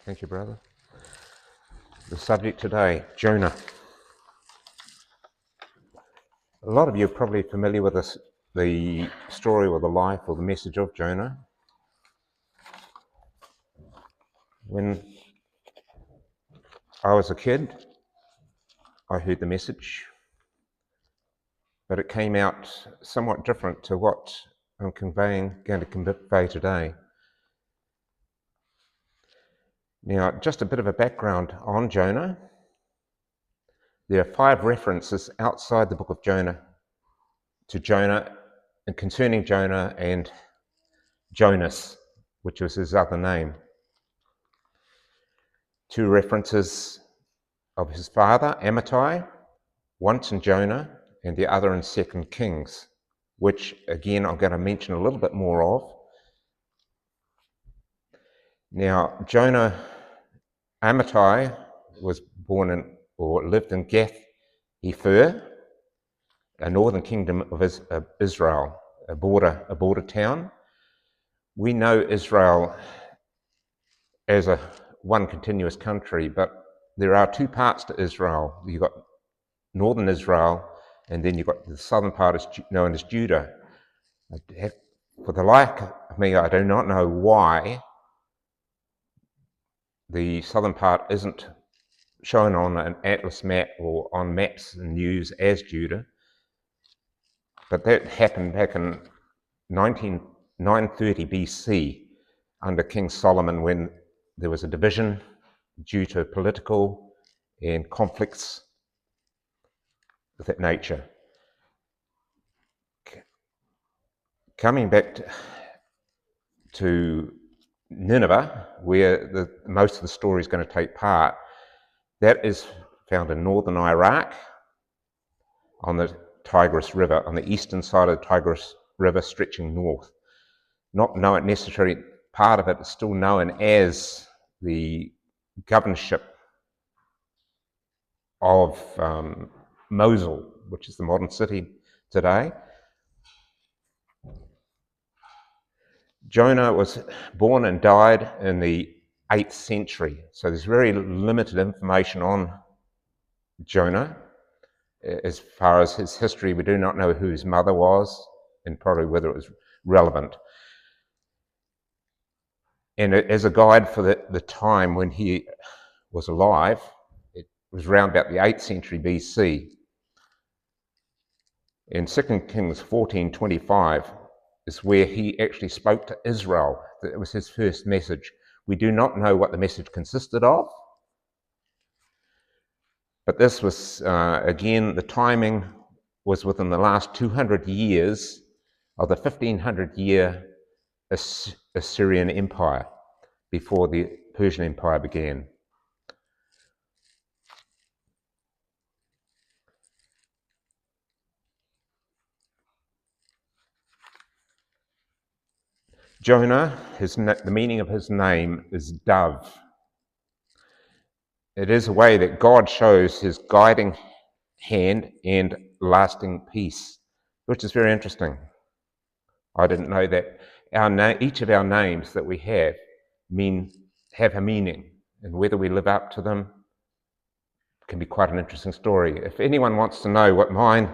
Thank you, brother. The subject today, Jonah. A lot of you are probably familiar with this, the story or the life or the message of Jonah. When I was a kid, I heard the message, but it came out somewhat different to what I'm going to convey today. Now, just a bit of a background on Jonah. There are 5 references outside the book of Jonah to Jonah and concerning Jonah and Jonas, which was his other name. 2 references of his father, Amittai, once in Jonah and the other in 2 Kings, which again I'm going to mention a little bit more of. Now, Jonah, Amittai was born in or lived in Gath-hepher, a northern kingdom of Israel, a border town. We know Israel as one continuous country, but there are 2 parts to Israel. You've got northern Israel, and then you've got the southern part is known as Judah. For the life of me, I do not know why the southern part isn't shown on an atlas map or on maps and news as Judah. But that happened back in 930 BC under King Solomon, when there was a division due to political and conflicts of that nature. Coming back to Nineveh, where most of the story is going to take part, that is found in northern Iraq on the Tigris River, on the eastern side of the Tigris River stretching north. Not known necessarily, part of it is still known as the governorship of Mosul, which is the modern city today. Jonah was born and died in the 8th century, so there's very limited information on Jonah. As far as his history, we do not know who his mother was and probably whether it was relevant. And as a guide for the time when he was alive, it was around about the 8th century BC. In 2 Kings 14:25 is where he actually spoke to Israel. It was his first message. We do not know what the message consisted of, but this was, again, the timing was within the last 200 years of the 1500-year Assyrian Empire, before the Persian Empire began. Jonah, the meaning of his name is dove. It is a way that God shows his guiding hand and lasting peace, which is very interesting. I didn't know that each of our names that we have a meaning, and whether we live up to them can be quite an interesting story. If anyone wants to know what mine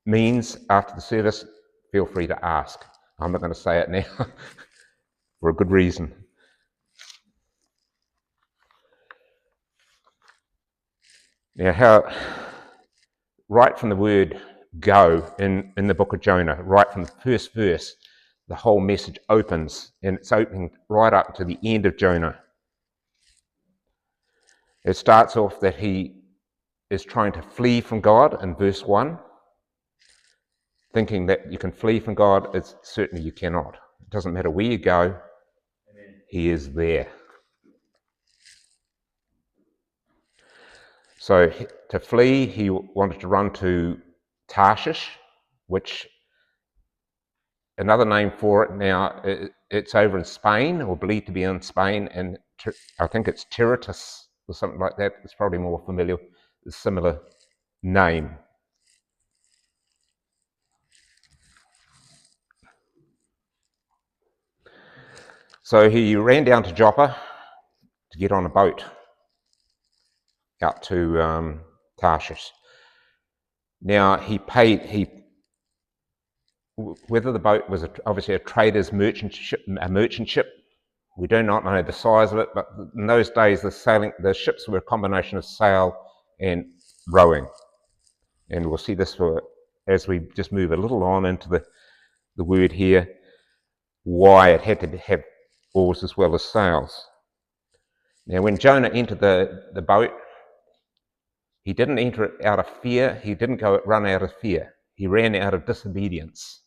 means after the service, feel free to ask. I'm not going to say it now for a good reason. Now, right from the word go in the book of Jonah, right from the first verse, the whole message opens, and it's opening right up to the end of Jonah. It starts off that he is trying to flee from God in verse 1, thinking that you can flee from God. It's certainly you cannot. It doesn't matter where you go, he is there. So to flee, he wanted to run to Tarshish, which another name for it now, it's over in Spain, or believed to be in Spain, and I think it's Tiritus or something like that. It's probably more familiar, a similar name. So he ran down to Joppa to get on a boat out to Tarshish. Now, whether the boat was obviously a trader's merchant ship, we do not know the size of it, but in those days the ships were a combination of sail and rowing. And we'll see this as we just move a little on into the word here, why it had to have oars as well as sails. Now, when Jonah entered the boat, he didn't enter it out of fear. He didn't run out of fear. He ran out of disobedience.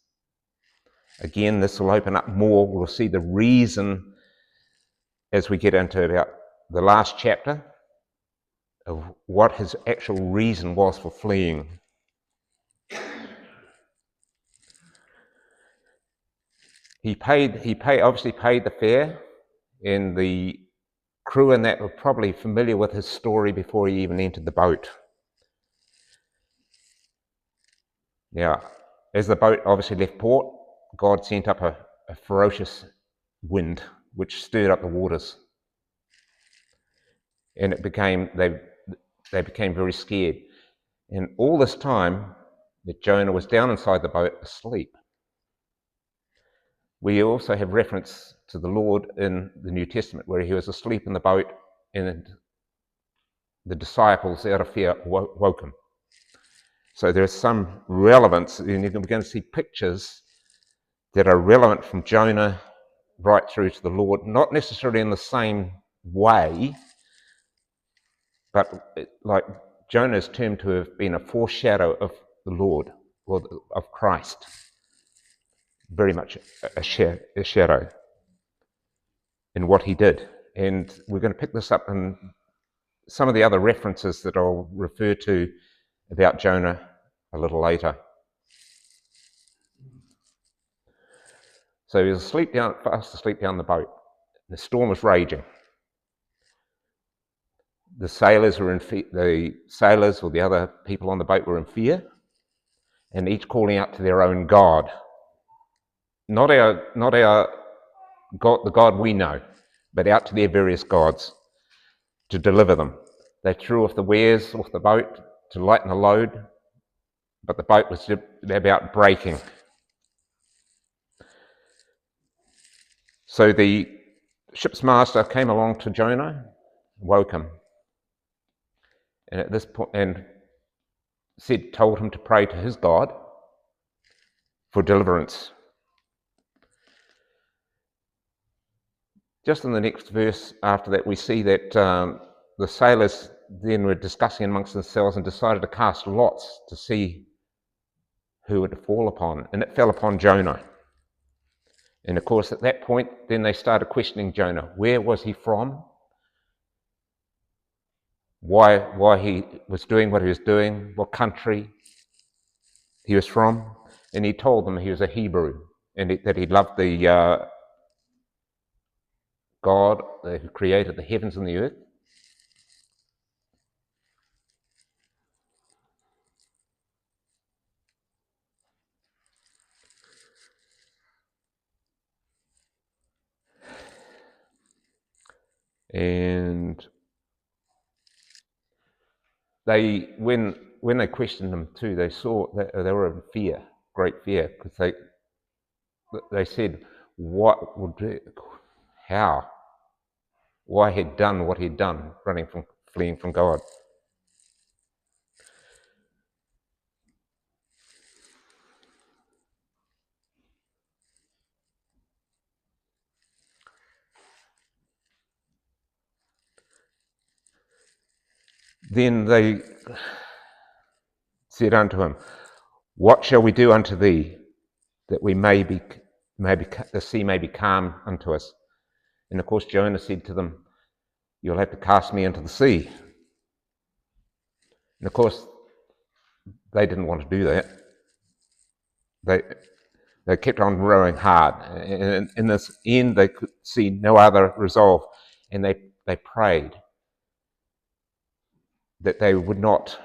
Again, this will open up more. We'll see the reason as we get into about the last chapter of what his actual reason was for fleeing. He obviously paid the fare, and the crew in that were probably familiar with his story before he even entered the boat. Now, as the boat obviously left port, God sent up a ferocious wind which stirred up the waters, and they became very scared. And all this time that Jonah was down inside the boat asleep. We also have reference to the Lord in the New Testament where he was asleep in the boat and the disciples out of fear woke him. So there's some relevance, and you're going to see pictures that are relevant from Jonah right through to the Lord, not necessarily in the same way, but like Jonah is termed to have been a foreshadow of the Lord, or of Christ. Very much a shadow in what he did. And we're going to pick this up in some of the other references that I'll refer to about Jonah a little later. So he was fast asleep down the boat. The storm was raging. The sailors or the other people on the boat were in fear, and each calling out to their own God. Not our God, the God we know, but out to their various gods to deliver them. They threw off the wares off the boat to lighten the load, but the boat was about breaking. So the ship's master came along to Jonah, woke him, and at this point, told him to pray to his God for deliverance. Just in the next verse after that, we see that the sailors then were discussing amongst themselves and decided to cast lots to see who would fall upon, and it fell upon Jonah. And of course, at that point, then they started questioning Jonah. Where was he from? Why he was doing what he was doing? What country he was from? And he told them he was a Hebrew, and that he loved the God who created the heavens and the earth. And when they questioned him too, they saw that they were in fear, great fear, because they said, why he'd done what he'd done, fleeing from God. Then they said unto him, what shall we do unto thee, that the sea may be calm unto us? And of course Jonah said to them, you'll have to cast me into the sea. And of course they didn't want to do that. They kept on rowing hard, and in this end they could see no other resolve, and they prayed that they would not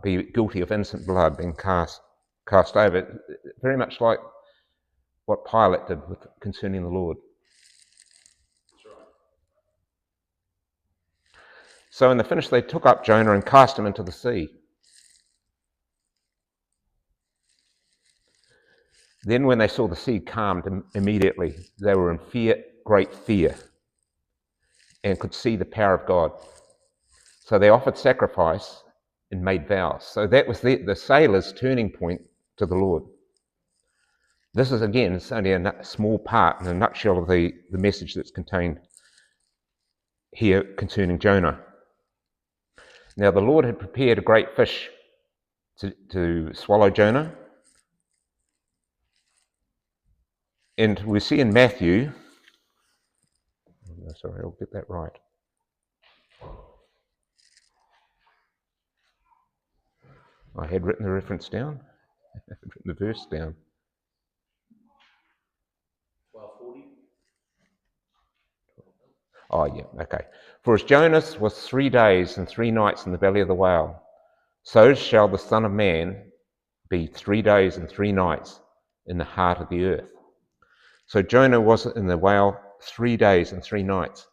be guilty of innocent blood being cast over, very much like what Pilate did concerning the Lord. That's right. So in the finish, they took up Jonah and cast him into the sea. Then when they saw the sea calmed immediately, they were in fear, great fear, and could see the power of God. So they offered sacrifice and made vows. So that was the sailors' turning point to the Lord. This is, again, it's only a small part, in a nutshell, of the message that's contained here concerning Jonah. Now the Lord had prepared a great fish to swallow Jonah. And we see in Matthew, sorry, I'll get that right. I had written the reference down. I had written the verse down. 12:40. Oh, yeah, okay. For as Jonas was 3 days and 3 nights in the belly of the whale, so shall the Son of Man be 3 days and 3 nights in the heart of the earth. So Jonah was in the whale 3 days and 3 nights.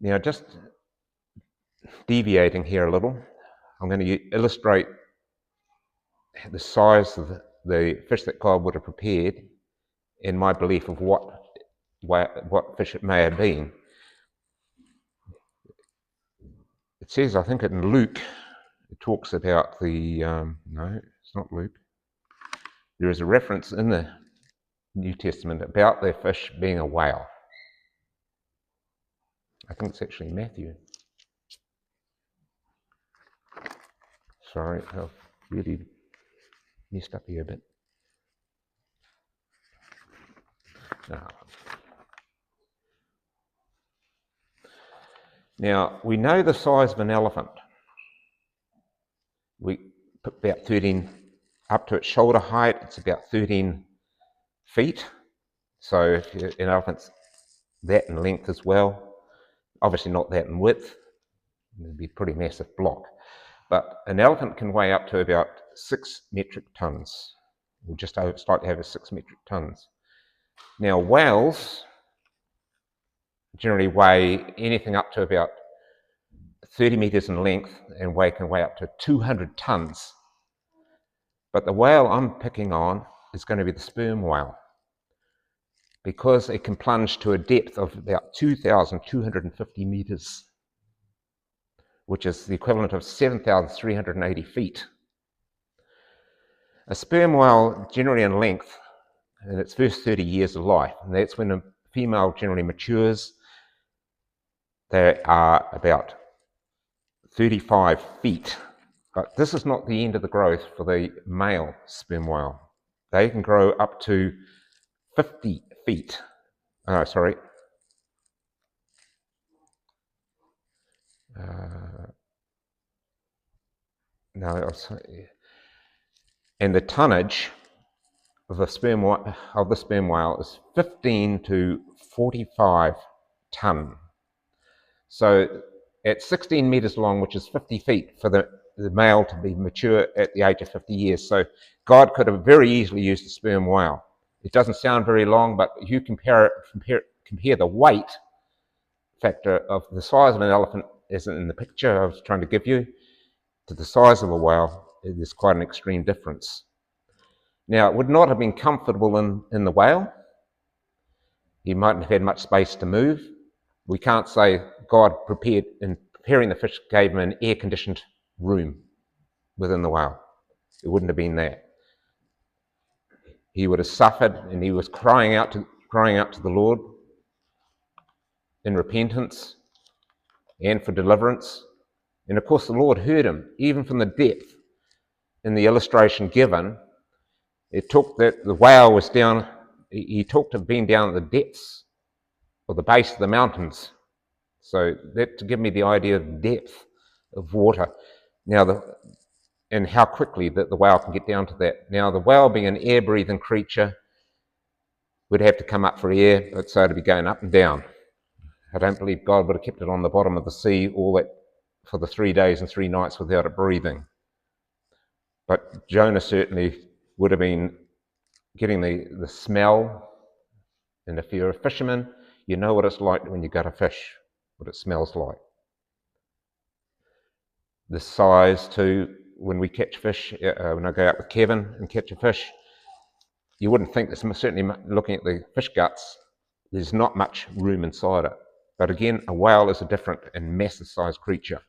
Now, just deviating here a little, I'm going to illustrate the size of the fish that God would have prepared in my belief of what fish it may have been. It says, I think in Luke, it talks about the, no, it's not Luke. There is a reference in the New Testament about their fish being a whale. I think it's actually Matthew. Sorry, I've really messed up here a bit. No. Now, we know the size of an elephant. We put about 13, up to its shoulder height, it's about 13 feet. So if an elephant's that in length as well, obviously not that in width, it'd be a pretty massive block. But an elephant can weigh up to about 6 metric tons, or just slightly over 6 metric tons. Now, whales generally weigh anything up to about 30 meters in length and can weigh up to 200 tons. But the whale I'm picking on is going to be the sperm whale, because it can plunge to a depth of about 2,250 meters, which is the equivalent of 7,380 feet. A sperm whale, generally in length, in its first 30 years of life, and that's when a female generally matures, they are about 35 feet. But this is not the end of the growth for the male sperm whale. They can grow up to 50 feet. No, and the tonnage of the sperm whale is 15 to 45 ton. So at 16 meters long, which is 50 feet, for the male to be mature at the age of 50 years. So God could have very easily used the sperm whale. It doesn't sound very long, but if you compare the weight factor of the size of an elephant, as in the picture I was trying to give you, to the size of a whale, it is quite an extreme difference. Now, it would not have been comfortable in the whale. He mightn't have had much space to move. We can't say God in preparing the fish, gave him an air-conditioned room within the whale. It wouldn't have been that. He would have suffered, and he was crying out to the Lord in repentance and for deliverance. And of course, the Lord heard him, even from the depth. In the illustration given, it took that the whale was down. He talked of being down at the depths or the base of the mountains. So that to give me the idea of depth of water. Now, and how quickly that the whale can get down to that. Now, the whale, being an air-breathing creature, would have to come up for air, but so to be going up and down. I don't believe God would have kept it on the bottom of the sea all that for the 3 days and 3 nights without it breathing. But Jonah certainly would have been getting the smell. And if you're a fisherman, you know what it's like when you gut a fish, what it smells like. the size to when we catch fish, when I go out with Kevin and catch a fish, you wouldn't think there's certainly, looking at the fish guts, there's not much room inside it. But again, a whale is a different and massive sized creature.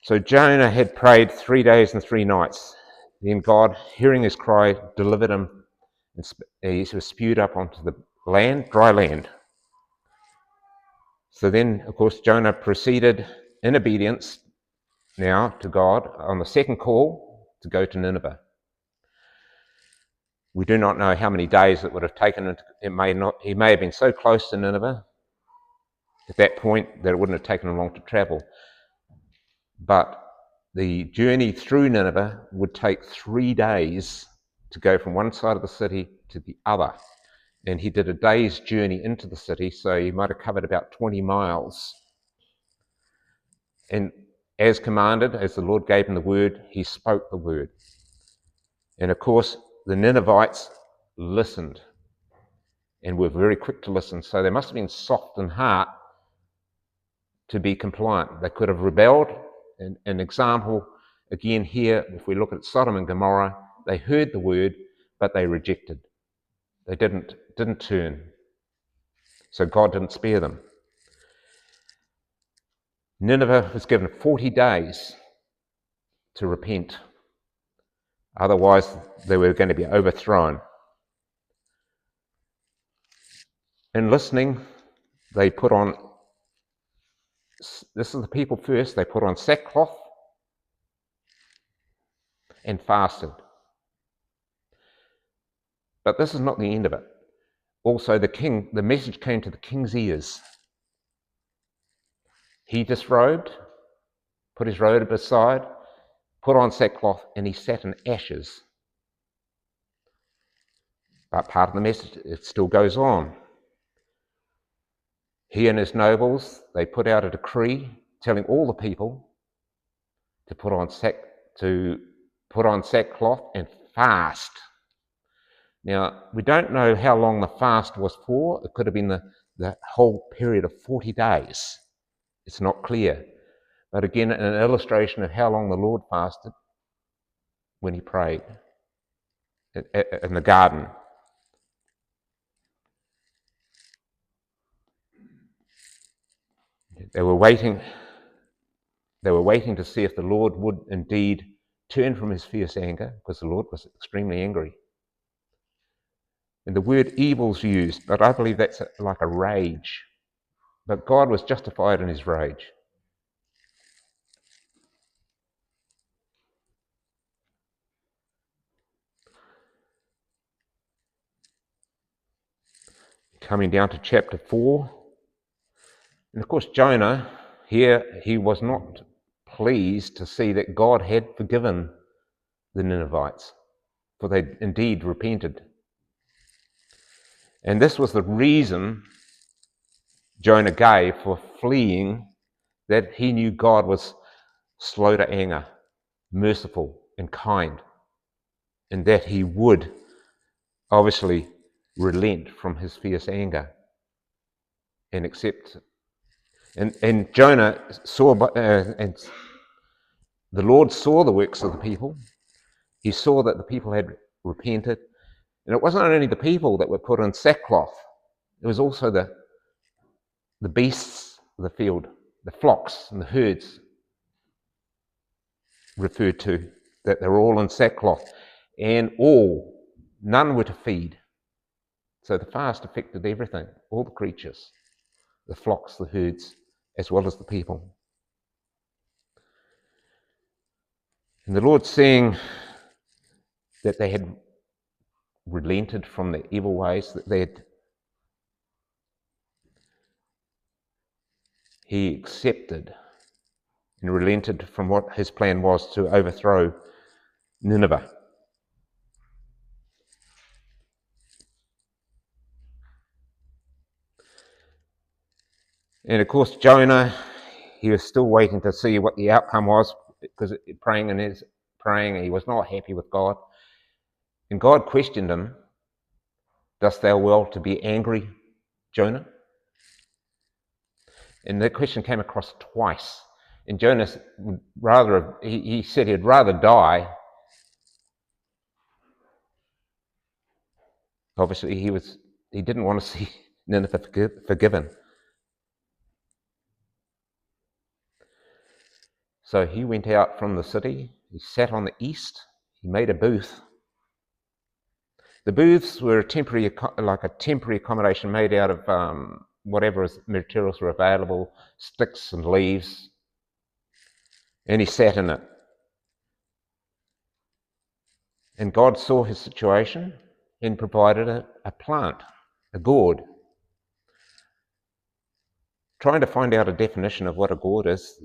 So Jonah had prayed 3 days and 3 nights. Then God, hearing his cry, delivered him, and he was spewed up onto the land, dry land. So then, of course, Jonah proceeded in obedience now to God on the second call to go to Nineveh. We do not know how many days it would have taken. He may have been so close to Nineveh at that point that it wouldn't have taken him long to travel. But the journey through Nineveh would take 3 days to go from one side of the city to the other. And he did a day's journey into the city, so he might have covered about 20 miles. And as commanded, as the Lord gave him the word, he spoke the word. And of course, the Ninevites listened and were very quick to listen. So they must have been soft in heart to be compliant. They could have rebelled. And an example, again here, if we look at Sodom and Gomorrah, they heard the word, but they rejected. They didn't turn. So God didn't spare them. Nineveh was given 40 days to repent. Otherwise, they were going to be overthrown. In listening, they put on, this is the people first, they put on sackcloth and fasted. But this is not the end of it. Also, the message came to the king's ears. He disrobed, put his robe aside, put on sackcloth, and he sat in ashes. But part of the message, it still goes on. He and his nobles, they put out a decree telling all the people to put on sackcloth and fast. Now, we don't know how long the fast was for. It could have been the whole period of 40 days. It's not clear. But again, an illustration of how long the Lord fasted when he prayed in the garden. They were waiting to see if the Lord would indeed turn from his fierce anger, because the Lord was extremely angry. And the word evil's used, but I believe that's like a rage. But God was justified in his rage. Coming down to chapter 4. And of course, Jonah, here, he was not pleased to see that God had forgiven the Ninevites, for they indeed repented. And this was the reason Jonah gave for fleeing, that he knew God was slow to anger, merciful and kind, and that he would obviously relent from his fierce anger and accept. And Jonah saw, and the Lord saw the works of the people. He saw that the people had repented. And it wasn't only the people that were put in sackcloth, it was also the beasts of the field, the flocks and the herds referred to, that they were all in sackcloth. And none were to feed. So the fast affected everything, all the creatures, the flocks, the herds, as well as the people. And the Lord, seeing that they had relented from their evil ways, that he accepted and relented from what his plan was to overthrow Nineveh. And of course, Jonah, he was still waiting to see what the outcome was, because praying, he was not happy with God. And God questioned him, "Dost thou well to be angry, Jonah?" And the question came across twice. And Jonah he said he'd rather die. Obviously, he didn't want to see Nineveh forgiven. So he went out from the city. He sat on the east. He made a booth. The booths were a temporary accommodation made out of whatever materials were available, sticks and leaves. And he sat in it. And God saw his situation and provided a plant, a gourd. Trying to find out a definition of what a gourd is,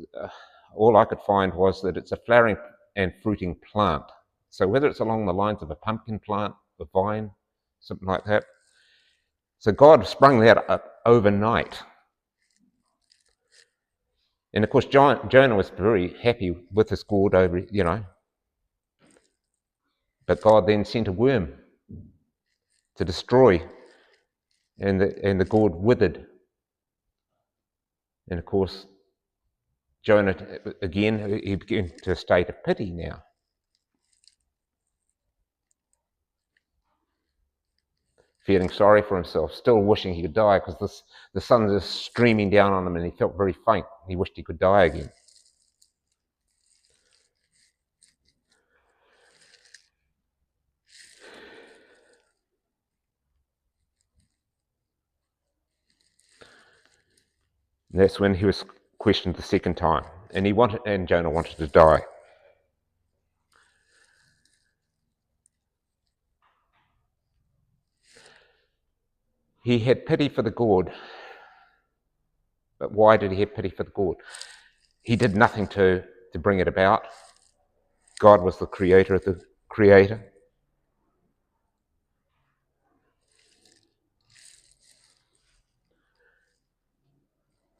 all I could find was that it's a flowering and fruiting plant. So whether it's along the lines of a pumpkin plant, a vine, something like that. So God sprung that up overnight. And of course, Jonah was very happy with his gourd But God then sent a worm to destroy, and the gourd withered. And of course, Jonah, again, he began to a state of pity now. Feeling sorry for himself, still wishing he could die, because the sun was streaming down on him and he felt very faint. He wished he could die again. And that's when he was questioned the second time, and Jonah wanted to die. He had pity for the gourd, but why did he have pity for the gourd? He did nothing to bring it about. God was the creator of the creator.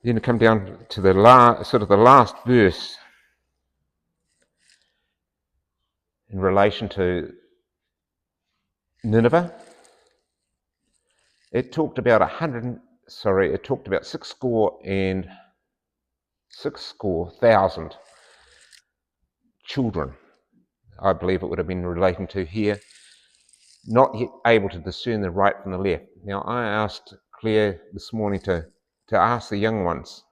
Then to come down to the last verse in relation to Nineveh. It talked about 6,000 children, I believe it would have been relating to here, not yet able to discern the right from the left. Now, I asked Claire this morning to ask the young ones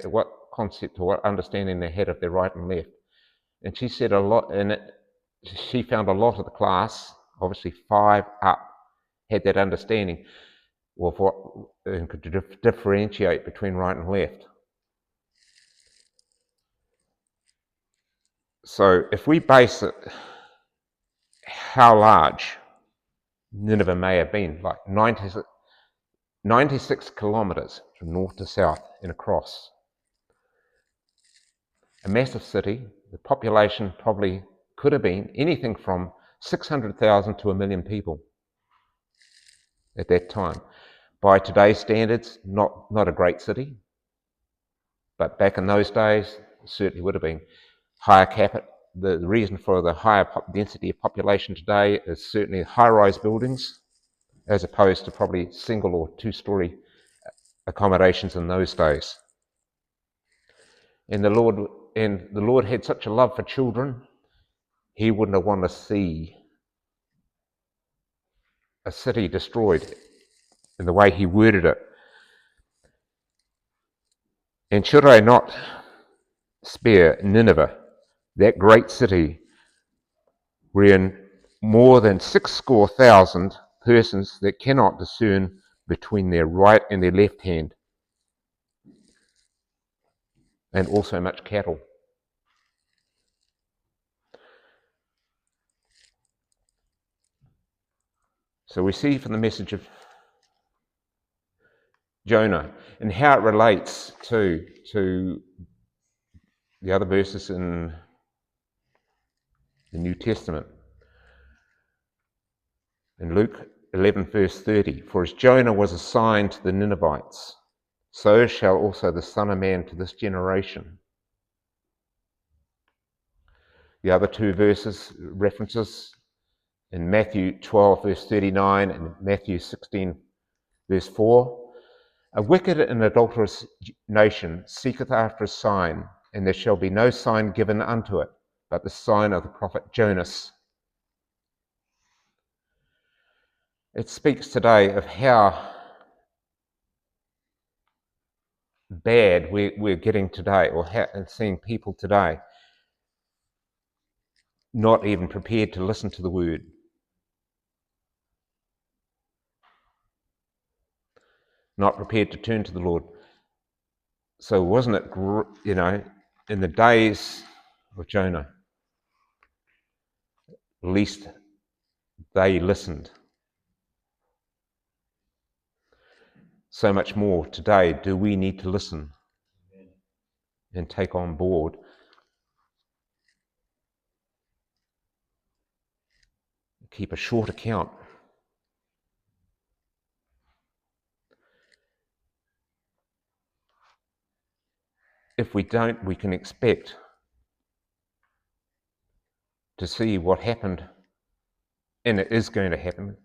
what concept or what understanding they had of their right and left. And she said a lot in it. She found a lot of the class, obviously 5 up, had that understanding of what and could differentiate between right and left. So if we base it, how large Nineveh may have been, like 96 kilometres from north to south and across. A massive city, the population probably could have been anything from 600,000 to 1 million people at that time. By today's standards, not a great city, but back in those days, it certainly would have been. Higher capita. The reason for the higher density of population today is certainly high-rise buildings, as opposed to probably single or 2-story accommodations in those days. And the Lord had such a love for children, he wouldn't have wanted to see a city destroyed in the way he worded it. And should I not spare Nineveh, that great city, wherein more than 6,000 persons that cannot discern between their right and their left hand, and also much cattle. So we see from the message of Jonah and how it relates to the other verses in the New Testament. In Luke 11 verse 30, for as Jonah was assigned to the Ninevites, so shall also the Son of Man to this generation. The other 2 references in Matthew 12 verse 39 and Matthew 16 verse 4, A wicked and adulterous nation seeketh after a sign, and there shall be no sign given unto it, but the sign of the prophet Jonas. It speaks today of how bad we're getting today, or seeing people today not even prepared to listen to the word. Not prepared to turn to the Lord. So wasn't it, in the days of Jonah, at least they listened. So much more today do we need to listen and take on board keep a short account. If we don't, we can expect to see what happened, and it is going to happen.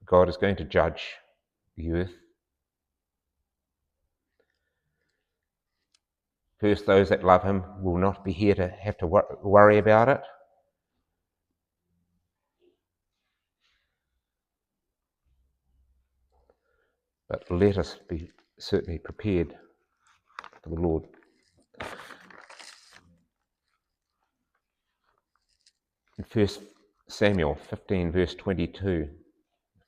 God is going to judge the earth. First, those that love him will not be here to have to worry about it. But let us be certainly prepared for the Lord. In 1 Samuel 15, verse 22,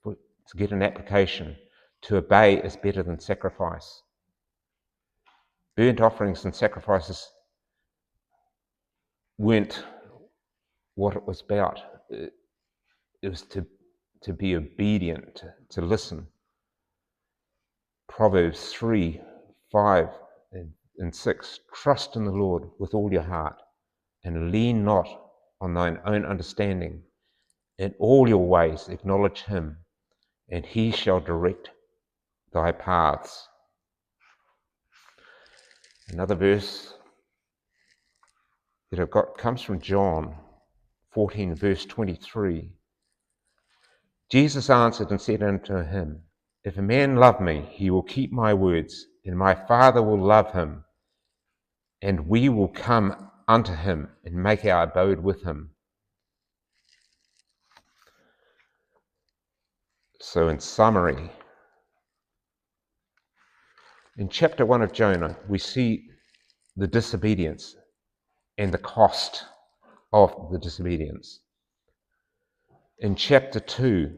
to get an application, to obey is better than sacrifice. Burnt offerings and sacrifices weren't what it was about. It was to be obedient, to listen. Proverbs 3, 5 and 6, trust in the Lord with all your heart, and lean not on thine own understanding. In all your ways acknowledge him, and he shall direct thy paths. Another verse that I've got comes from John 14, verse 23. Jesus answered and said unto him, if a man love me, he will keep my words, and my Father will love him, and we will come unto him and make our abode with him. So in summary, in chapter 1 of Jonah, we see the disobedience and the cost of the disobedience. In chapter 2,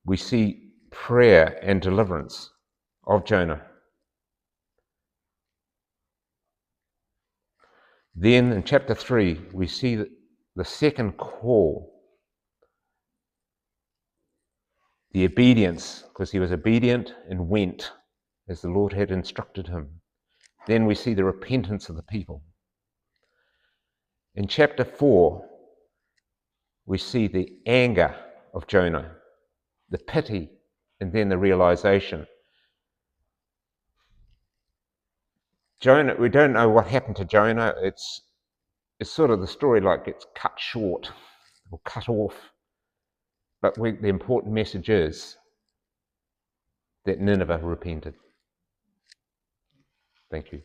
we see prayer and deliverance of Jonah. Then in chapter 3, we see the second call, the obedience, because he was obedient and went as the Lord had instructed him. Then we see the repentance of the people. In chapter 4, we see the anger of Jonah, the pity, and then the realization. Jonah, we don't know what happened to Jonah. It's sort of the story like it's cut short or cut off. But the important message is that Nineveh repented. Thank you.